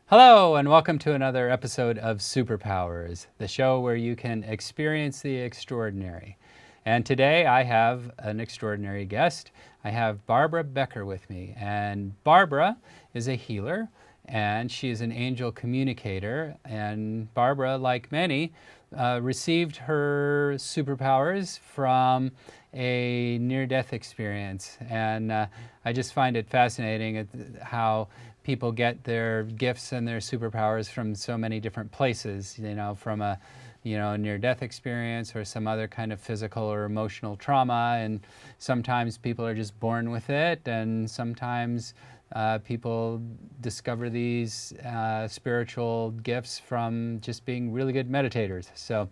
Hello, and welcome to another episode of Superpowers, the show where you can experience the extraordinary. And today I have an extraordinary guest. I have Barbara Becker with me. And Barbara is a healer, and she is an angel communicator. And Barbara, like many, received her superpowers from a near-death experience. And I just find it fascinating how people get their gifts and their superpowers from so many different places, from a near-death experience or some other kind of physical or emotional trauma. And sometimes people are just born with it, and sometimes people discover these spiritual gifts from just being really good meditators. So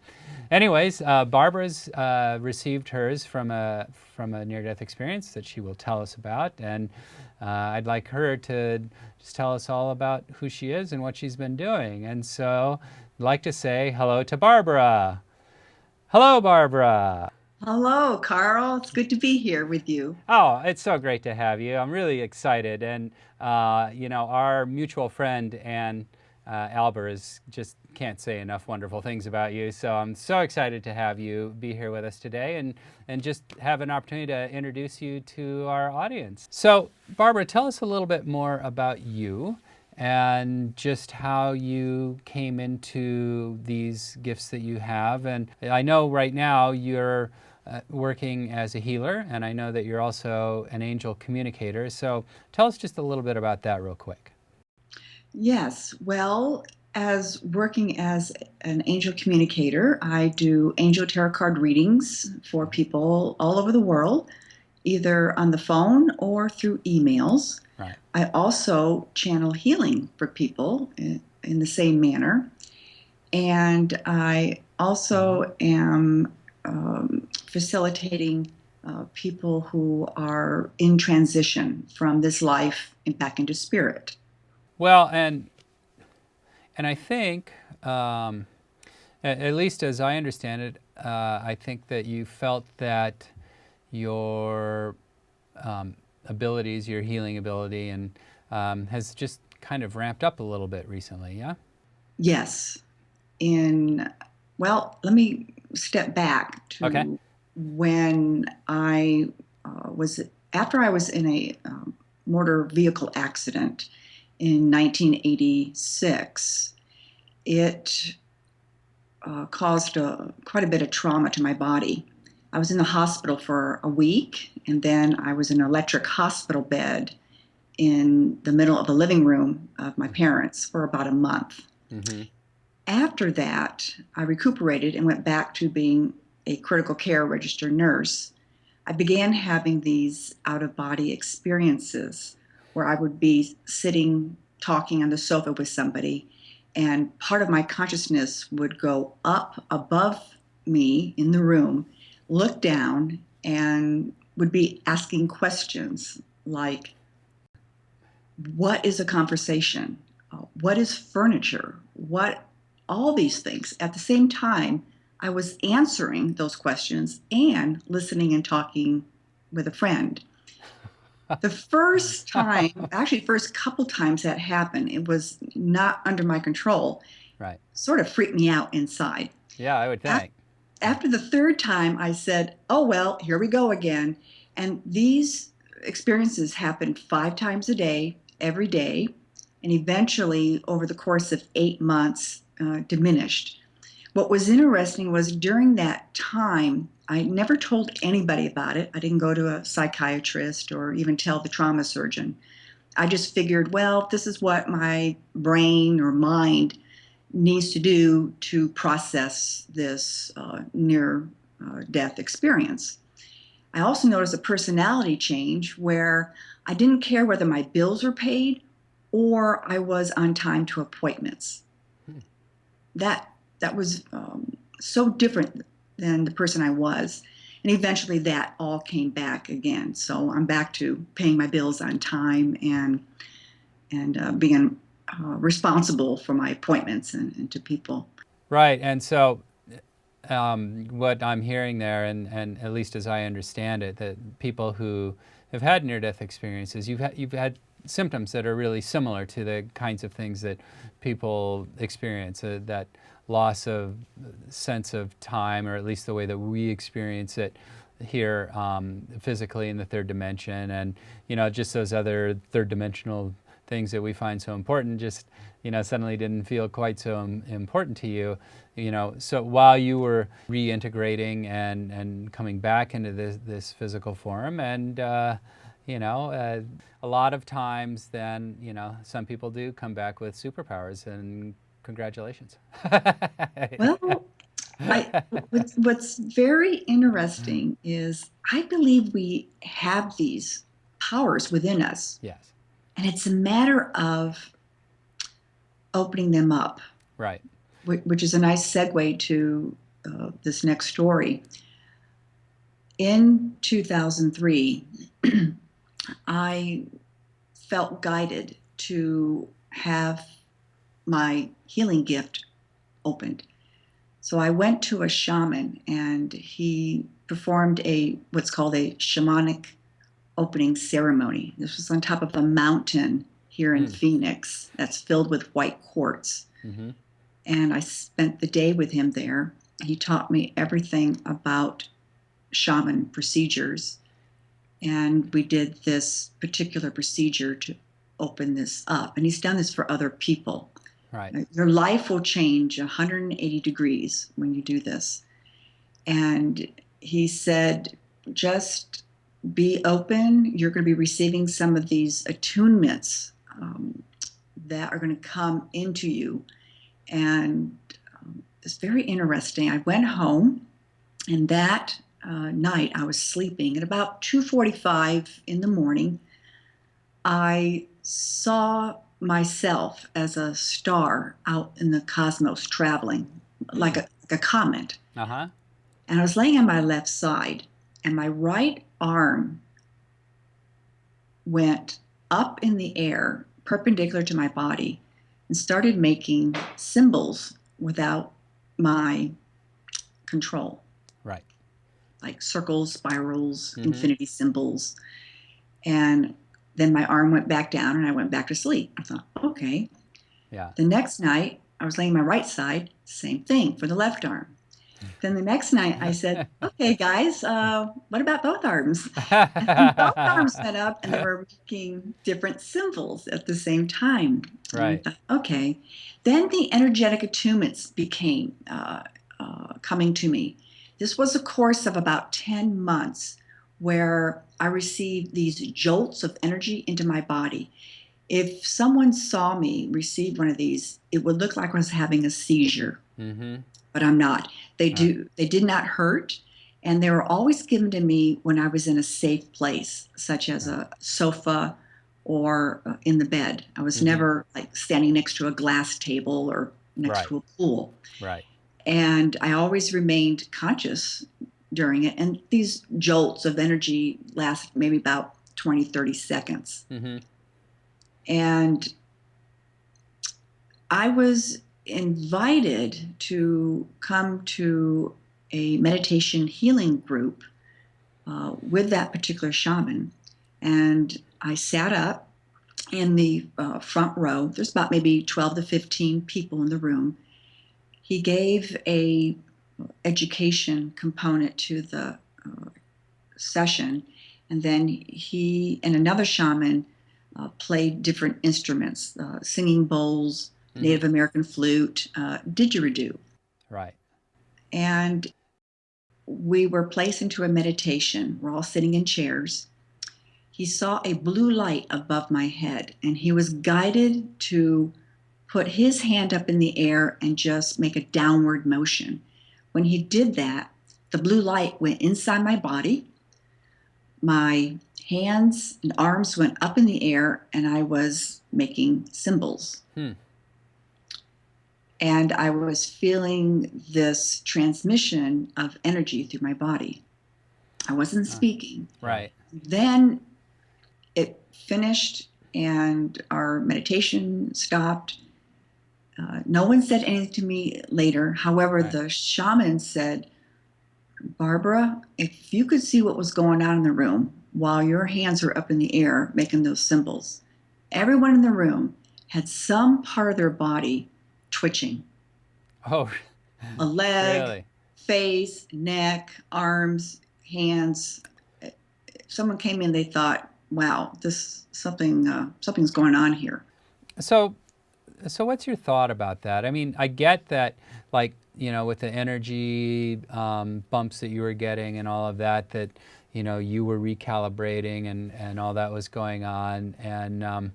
anyways, Barbara's received hers from a near-death experience that she will tell us about, and I'd like her to just tell us all about who she is and what she's been doing. And so I'd like to say hello to Barbara. Hello, Barbara. Hello, Carl. It's good to be here with you. Oh, it's so great to have you. I'm really excited. And, our mutual friend, Ann Albers, just can't say enough wonderful things about you. So I'm so excited to have you be here with us today and just have an opportunity to introduce you to our audience. So, Barbara, tell us a little bit more about you and just how you came into these gifts that you have. And I know right now you're working as a healer, and I know that you're also an angel communicator. So tell us just a little bit about that real quick. Yes, well, as working as an angel communicator, I do angel tarot card readings for people all over the world, either on the phone or through emails. Right. I also channel healing for people in the same manner. And I also am facilitating people who are in transition from this life and back into spirit. Well, and I think, at least as I understand it, I think that you felt that your abilities, your healing ability, and has just kind of ramped up a little bit recently. Yeah. Yes. In, well, let me step back Okay. to when I after I was in a motor vehicle accident in 1986. It caused quite a bit of trauma to my body. I was in the hospital for a week, and then I was in an electric hospital bed in the middle of the living room of my parents for about a month. Mm-hmm. After that, I recuperated and went back to being a critical care registered nurse. I began having these out of body experiences where I would be sitting talking on the sofa with somebody, and part of my consciousness would go up above me in the room, look down, and would be asking questions like, what is a conversation? What is furniture? What all these things. At the same time, I was answering those questions and listening and talking with a friend. The first time, actually, first couple times that happened, it was not under my control. Right. Sort of freaked me out inside. Yeah, I would think. After the third time, I said, oh, well, here we go again. And these experiences happened 5 times a day, every day, and eventually, over the course of 8 months, diminished. What was interesting was during that time, I never told anybody about it. I didn't go to a psychiatrist or even tell the trauma surgeon. I just figured, well, this is what my brain or mind needs to do to process this near death experience. I also noticed a personality change where I didn't care whether my bills were paid or I was on time to appointments. That was so different than the person I was. And eventually that all came back again. So I'm back to paying my bills on time and being responsible for my appointments and to people. Right. And so what I'm hearing there, and at least as I understand it, that people who have had near-death experiences, you've had symptoms that are really similar to the kinds of things that people experience, that loss of sense of time, or at least the way that we experience it here physically in the third dimension, and just those other third dimensional things that we find so important just suddenly didn't feel quite so important to you. So while you were reintegrating and coming back into this physical form, and a lot of times then some people do come back with superpowers, and congratulations. Well, what's very interesting is I believe we have these powers within us, Yes. and it's a matter of opening them up. Right. Which is a nice segue to this next story. In 2003, I felt guided to have my healing gift opened. So I went to a shaman, and he performed what's called a shamanic opening ceremony. This was on top of a mountain here in Phoenix that's filled with white quartz. Mm-hmm. And I spent the day with him there. He taught me everything about shaman procedures. And we did this particular procedure to open this up. And he's done this for other people. Right. Your life will change 180 degrees when you do this. And he said, just be open. You're going to be receiving some of these attunements that are going to come into you. And it's very interesting. I went home, and that night I was sleeping. At about 2:45 in the morning, I saw myself as a star out in the cosmos traveling, like a comet. Uh-huh. And I was laying on my left side, and my right arm went up in the air, perpendicular to my body, and started making symbols without my control. Right. Like circles, spirals, infinity symbols. And then my arm went back down, and I went back to sleep. I thought, okay. Yeah. The next night, I was laying on my right side, same thing for the left arm. Then the next night, I said, okay, guys, what about both arms? And both arms went up, and they were making different symbols at the same time. Right. Thought, okay. Then the energetic attunements became coming to me. This was a course of about 10 months where I received these jolts of energy into my body. If someone saw me receive one of these, it would look like I was having a seizure. Mm-hmm. But I'm not. They did not hurt, and they were always given to me when I was in a safe place, such as a sofa or in the bed. I was never like standing next to a glass table or next to a pool. Right. And I always remained conscious during it. And these jolts of energy lasted maybe about 20, 30 seconds. Mm-hmm. And I was invited to come to a meditation healing group with that particular shaman. And I sat up in the front row. There's about maybe 12 to 15 people in the room. He gave a education component to the session, and then he and another shaman played different instruments, singing bowls, Native American flute, didgeridoo. Right. And we were placed into a meditation. We're all sitting in chairs. He saw a blue light above my head, and he was guided to put his hand up in the air and just make a downward motion. When he did that, the blue light went inside my body. My hands and arms went up in the air, and I was making symbols. And I was feeling this transmission of energy through my body. I wasn't speaking. Right. Then it finished, and our meditation stopped. No one said anything to me later. However, the shaman said, Barbara, if you could see what was going on in the room while your hands were up in the air making those symbols, everyone in the room had some part of their body twitching. Oh, A leg, really? face, neck, arms, hands. If someone came in, they thought, wow, something's going on here. So, so what's your thought about that? I mean, I get that, like, with the energy bumps that you were getting and all of that, that, you were recalibrating and all that was going on. And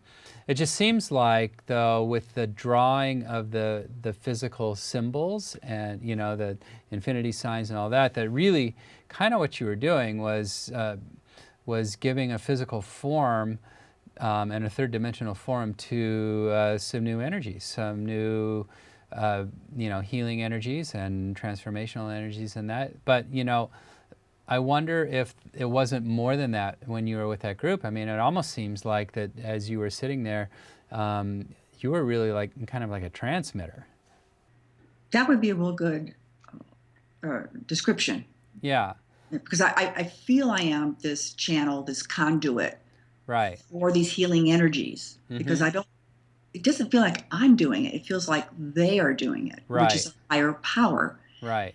it just seems like, though, with the drawing of the physical symbols and, the infinity signs and all that, that really kind of what you were doing was giving a physical form and a third dimensional form to some new energies, some new, healing energies and transformational energies and that. But, I wonder if it wasn't more than that when you were with that group. I mean, it almost seems like that as you were sitting there, you were really like kind of like a transmitter. That would be a real good description. Yeah. Because I feel I am this channel, this conduit Right. for these healing energies. Because it doesn't feel like I'm doing it. It feels like they are doing it, which is Right. a higher power. Right.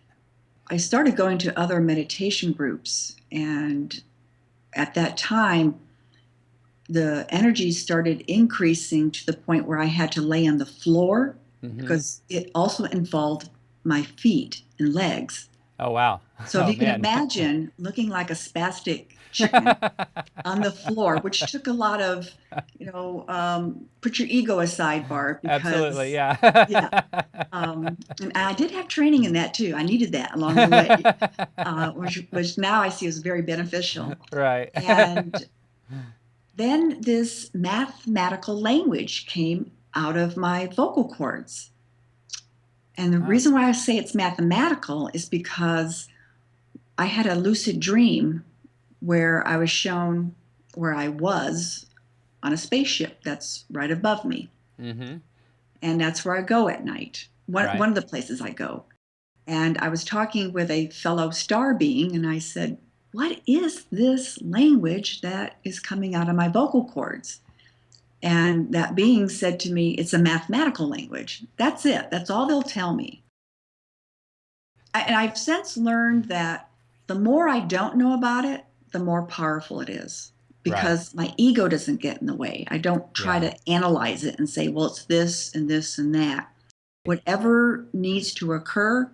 I started going to other meditation groups, and at that time, the energy started increasing to the point where I had to lay on the floor because it also involved my feet and legs. Oh, wow. So if Oh, you can man. imagine looking like a spastic chicken on the floor, which took a lot of, put your ego aside, Barb, Absolutely. because yeah, Yeah. and I did have training in that too. I needed that along the way, which now I see as very beneficial. Right. And then this mathematical language came out of my vocal cords. And the reason why I say it's mathematical is because I had a lucid dream where I was shown where I was on a spaceship that's right above me. Mm-hmm. And that's where I go at night. Right. One of the places I go. And I was talking with a fellow star being, and I said, what is this language that is coming out of my vocal cords? And that being said to me, it's a mathematical language. That's it. That's all they'll tell me. And I've since learned that the more I don't know about it, the more powerful it is, because my ego doesn't get in the way. I don't try to analyze it and say, well, it's this and this and that. Whatever needs to occur,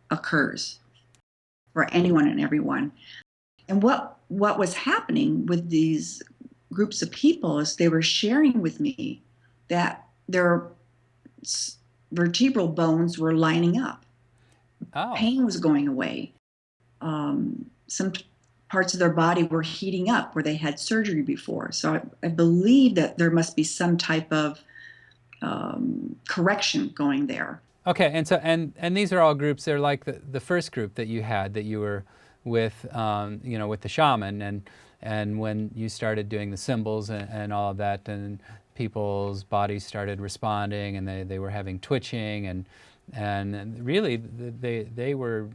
occurs for anyone and everyone. And what was happening with these groups of people is they were sharing with me that their vertebral bones were lining up. Oh. Pain was going away. Some parts of their body were heating up where they had surgery before. So I believe that there must be some type of correction going there. Okay, and so and these are all groups. They're like the first group that you had, that you were with, with the shaman, and when you started doing the symbols and all of that, and people's bodies started responding, and they were having twitching, and really they were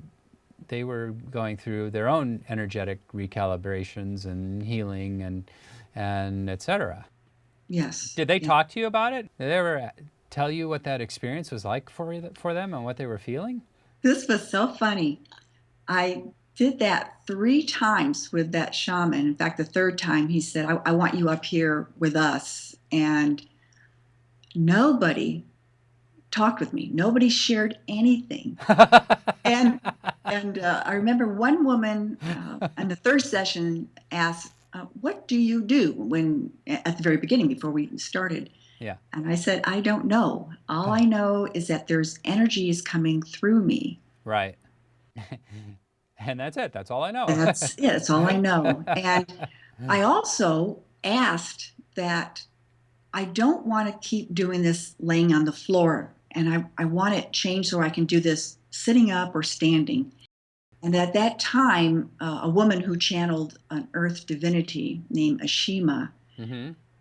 going through their own energetic recalibrations and healing and etc. Yes. Did they talk to you about it? Did they ever tell you what that experience was like for them and what they were feeling? This was so funny. I did that 3 times with that shaman. In fact, the third time he said, I want you up here with us. And nobody talked with me. Nobody shared anything. and I remember one woman in the third session asked, what do you do when, at the very beginning, before we started? Yeah. And I said, I don't know. All I know is that there's energies coming through me. Right. And that's it. That's all I know. That's it. That's all I know. And I also asked that I don't want to keep doing this laying on the floor. And I want it changed so I can do this sitting up or standing. And at that time, a woman who channeled an earth divinity named Ashima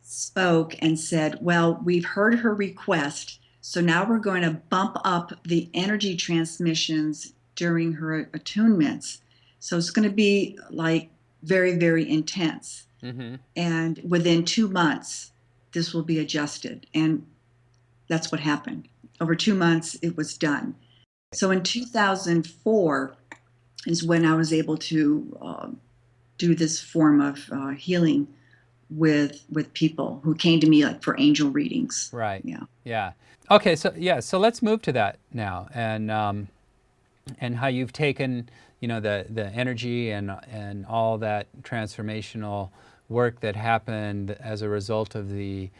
spoke and said, well, we've heard her request, so now we're going to bump up the energy transmissions during her attunements. So it's going to be like very, very intense. And within 2 months, this will be adjusted. And that's what happened. Over 2 months, it was done. So in 2004 is when I was able to do this form of healing with people who came to me like for angel readings. Right. Yeah. Yeah. Okay. So let's move to that now, and how you've taken, the energy and all that transformational work that happened as a result of the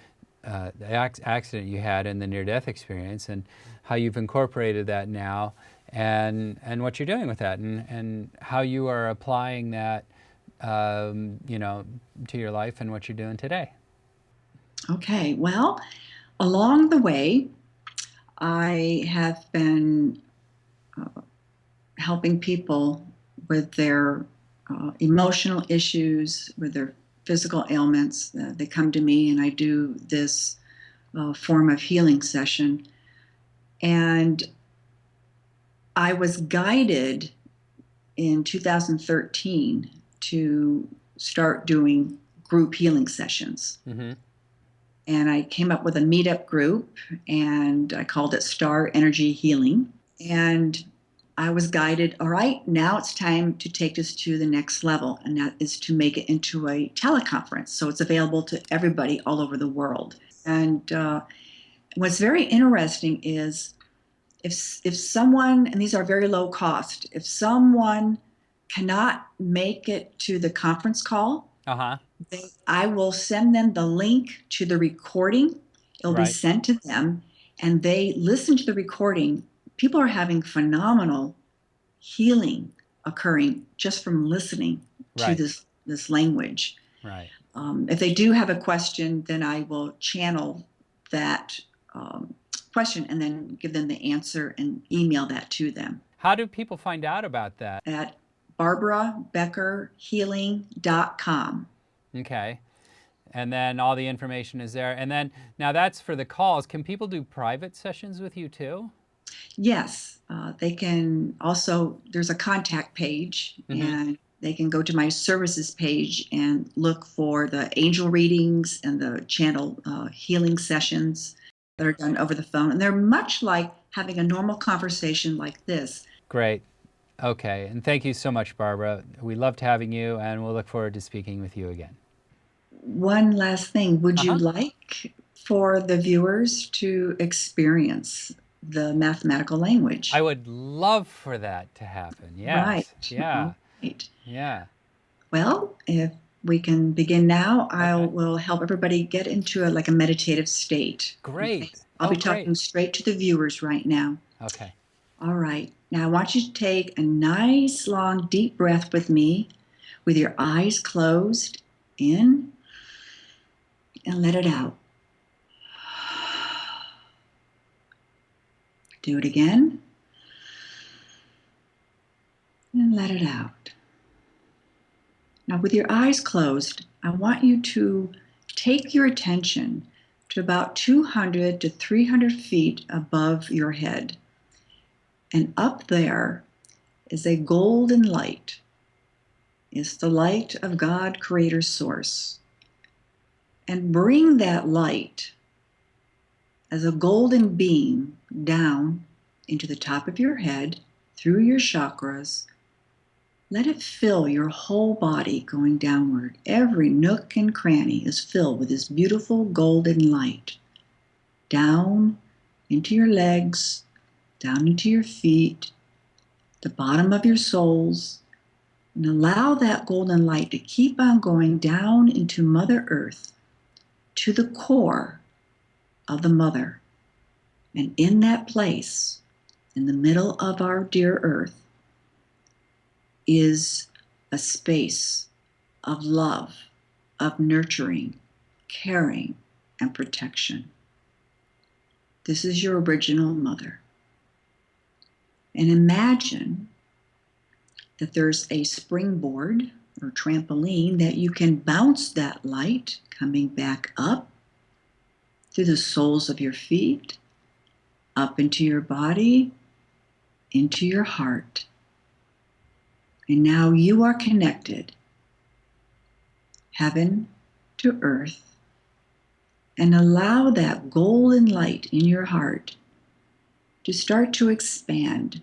accident you had and the near-death experience, and how you've incorporated that now, and what you're doing with that, and how you are applying that, to your life and what you're doing today. Okay. Well, along the way, I have been helping people with their emotional issues, with their physical ailments. They come to me, and I do this form of healing session. And I was guided in 2013 to start doing group healing sessions. Mm-hmm. And I came up with a meetup group, and I called it Star Energy Healing. And I was guided, all right, now it's time to take this to the next level, and that is to make it into a teleconference. So it's available to everybody all over the world. And what's very interesting is if someone, and these are very low cost, if someone cannot make it to the conference call, Uh-huh. I will send them the link to the recording. It'll be Right. sent to them, and they listen to the recording. People are having phenomenal healing occurring just from listening to Right. this language. Right. If they do have a question, then I will channel that question and then give them the answer and email that to them How do people find out about that? at barbarabeckerhealing.com. Okay. And then all the information is there. And then now that's for the calls. Can people do private sessions with you too? Yes, they can also, there's a contact page, Mm-hmm. and they can go to my services page and look for the angel readings and the channel healing sessions that are done over the phone. And they're much like having a normal conversation like this. Great. Okay. And thank you so much, Barbara. We loved having you, and we'll look forward to speaking with you again. One last thing, would you Uh-huh. like for the viewers to experience the mathematical language? I would love for that to happen. Right. Yes. Yeah. Right. Yeah. Well, if we can begin now, I Okay. will help everybody get into a meditative state. Great. Okay? I'll Oh, be talking great. straight to the viewers right now. Okay. All right. Now I want you to take a nice, long, deep breath with me, with your eyes closed, in, and let it out. Do it again, and let it out. Now, with your eyes closed, I want you to take your attention to about 200 to 300 feet above your head. And up there is a golden light. It's the light of God, Creator Source. And bring that light as a golden beam down into the top of your head, through your chakras. Let it fill your whole body going downward. Every nook and cranny is filled with this beautiful golden light. Down into your legs, down into your feet, the bottom of your soles, and allow that golden light to keep on going down into Mother Earth, to the core of the Mother. And in that place, in the middle of our dear Earth, is a space of love, of nurturing, caring, and protection. This is your original mother. And imagine that there's a springboard or trampoline that you can bounce that light coming back up through the soles of your feet, up into your body, into your heart. And now you are connected, heaven to earth, and allow that golden light in your heart to start to expand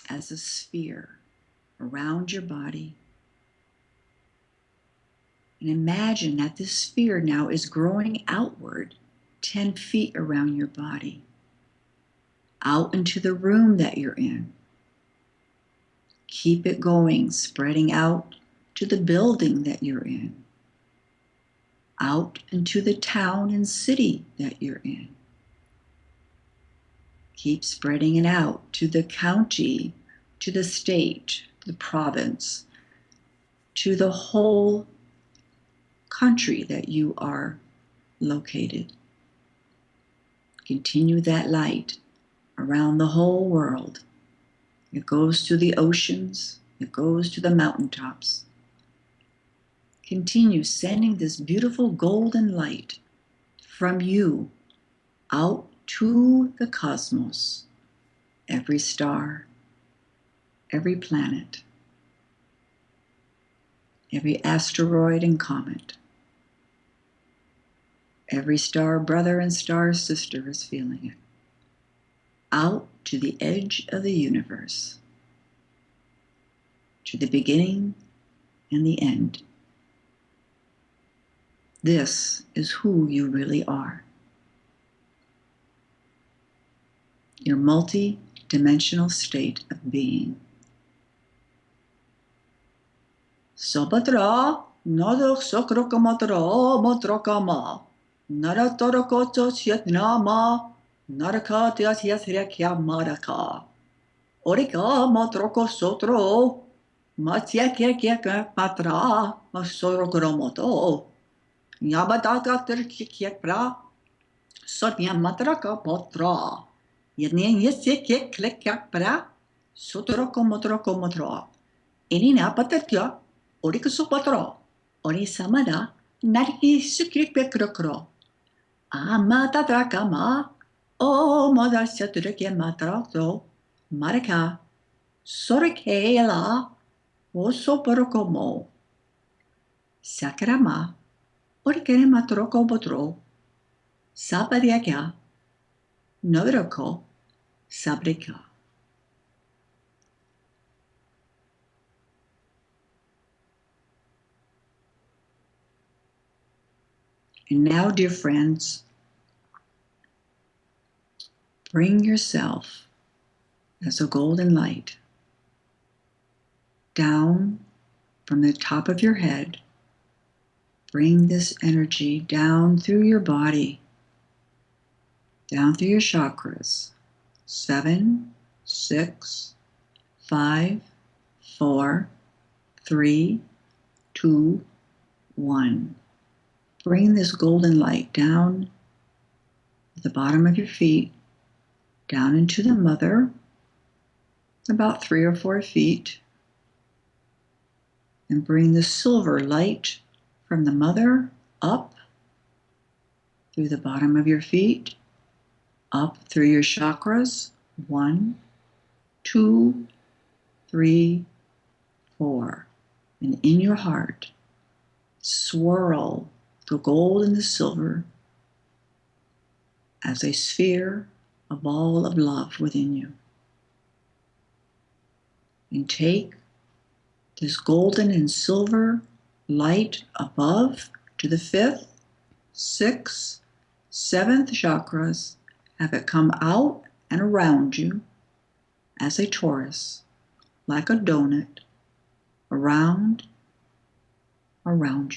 as a sphere around your body. And imagine that this sphere now is growing outward 10 feet around your body, out into the room that you're in. Keep it going, spreading out to the building that you're in, out into the town and city that you're in. Keep spreading it out to the county, to the state, the province, to the whole country that you are located. Continue that light around the whole world. It goes to the oceans, it goes to the mountaintops. Continue sending this beautiful golden light from you out to the cosmos, every star, every planet, every asteroid and comet. Every star brother and star sister is feeling it. Out to the edge of the universe, to the beginning and the end. This is who you really are. Your multi-dimensional state of being. Sobatra, nado sokrakamatra, matrakama, naratarakoto sietnama, narakatia sietrekya maraka. Orika matroko sotro, matiakekeka patra, masorokromoto. Yabadaka terkiekra, sotnya matraka potra. Yedne yesekek klekakra, sotroko motroko motra. Inina patatya, orika sopatra, orisamada, narki sukrikbekrokro. Amata drakama, o mother saturake matrato, maraka, sorakela, osoporokomo. Sakrama, orikere matroko botro, sabadiaka, noviroko, sabrika. And now, dear friends, bring yourself as a golden light down from the top of your head. Bring this energy down through your body, down through your chakras. 7, 6, 5, 4, 3, 2, 1. Bring this golden light down at the bottom of your feet, down into the mother, about 3 or 4 feet, and bring the silver light from the mother up through the bottom of your feet, up through your chakras. 1, 2, 3, 4. And in your heart, swirl the gold and the silver as a sphere, a ball of love within you. And take this golden and silver light above to the 5th, 6th, 7th chakras. Have it come out and around you as a torus, like a donut, around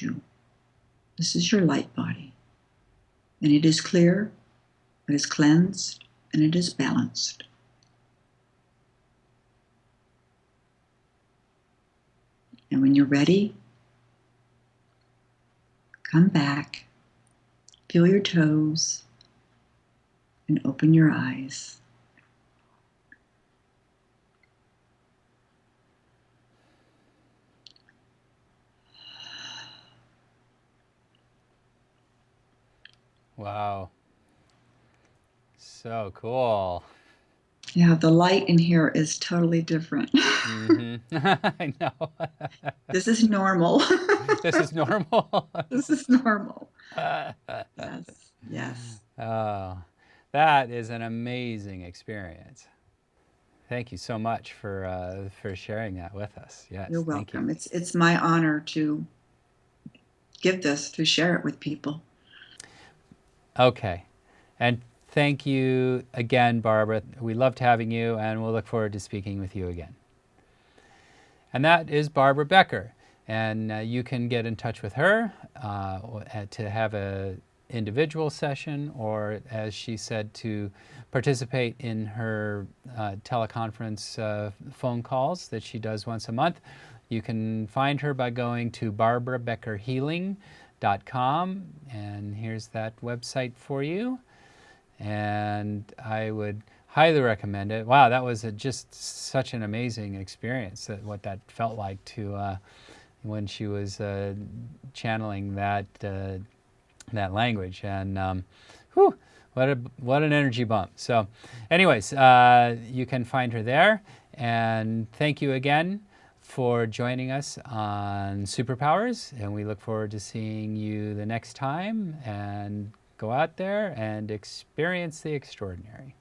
you. This is your light body, and it is clear, it is cleansed, and it is balanced. And when you're ready, come back, feel your toes, and open your eyes. Wow. So cool. Yeah, the light in here is totally different. I know. This is normal. This is normal. This is normal. Yes. Yes. Oh, that is an amazing experience. Thank you so much for sharing that with us. You're Yes, thank you. welcome. It's my honor to give this, to share it with people. Okay. And thank you again, Barbara. We loved having you, and we'll look forward to speaking with you again. And that is Barbara Becker. And you can get in touch with her to have a individual session, or as she said, to participate in her teleconference phone calls that she does once a month. You can find her by going to barbarabeckerhealing.com, and here's that website for you. And I would highly recommend it. Wow, that was just such an amazing experience, what that felt like to when she was channeling that language. And whew, what an energy bump. So anyways, you can find her there. And thank you again for joining us on Superpowers. And we look forward to seeing you the next time. And go out there and experience the extraordinary.